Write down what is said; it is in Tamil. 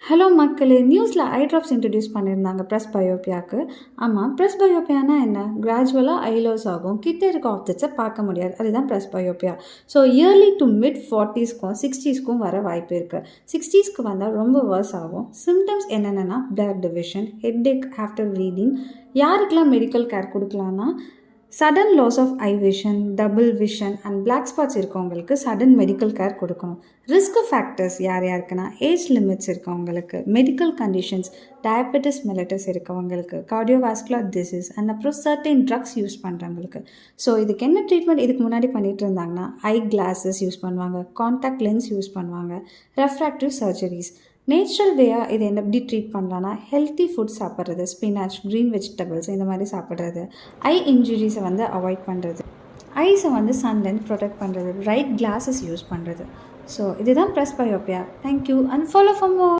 ஹலோ மக்களே, நியூஸில் ஐ ட்ராப்ஸ் இன்ட்ரடியூஸ் பண்ணியிருந்தாங்க ப்ரெஸ் பயோப்பியாவுக்கு. ஆமாம், ப்ரெஸ் பயோப்பியானா என்ன? கிராஜுவலாக ஐ லாஸ் ஆகும், கிட்ட இருக்க ஆப்ஜெக்ட்ஸை பார்க்க முடியாது. அதுதான் presbyopia. So early to mid 40ஸ்க்கும் 60ஸ்க்கும் வர வாய்ப்பு இருக்குது. 60ஸ்க்கு வந்தால் ரொம்ப வர்ஸ் ஆகும். சிம்டம்ஸ் என்னென்னா blur division, headache after reading. யாருக்கெல்லாம் மெடிக்கல் கேர் கொடுக்கலான்னா, sudden loss of eye vision, double vision and black spots இருக்கவங்களுக்கு சடன் மெடிக்கல் கேர் கொடுக்கணும். ரிஸ்க் ஃபேக்டர்ஸ் யார் யாருக்குன்னா, ஏஜ் லிமிட்ஸ் இருக்கவங்களுக்கு, மெடிக்கல் கண்டிஷன்ஸ், டயபெட்டிஸ் மெலிட்டஸ் இருக்கவங்களுக்கு, கார்டியோவாஸ்குலர் டிசீஸ் அண்ட் அப்புறம் சர்டைன் ட்ரக்ஸ் யூஸ் பண்ணுறவங்களுக்கு. ஸோ இதுக்கு என்ன ட்ரீட்மெண்ட் இதுக்கு முன்னாடி பண்ணிட்டு இருந்தாங்கன்னா, ஐ கிளாஸஸ் யூஸ் பண்ணுவாங்க, கான்டாக்ட் லென்ஸ் யூஸ் பண்ணுவாங்க, ரெஃப்ராக்டிவ் சர்ஜரிஸ். நேச்சுரல் வேயாக இதை எப்படி ட்ரீட் பண்ணலான்னா, ஹெல்த்தி ஃபுட் சாப்பிட்றது, ஸ்பினாச், க்ரீன் வெஜிடபிள்ஸ் இந்த மாதிரி சாப்பிட்றது, ஐ இன்ஜுரிஸை அவாய்ட் பண்ணுறது, ஐஸை சன்லேருந்து ப்ரொடெக்ட் பண்ணுறது, ரைட் கிளாஸஸ் யூஸ் பண்ணுறது. ஸோ இதுதான் presbyopia. Thank you and follow for more.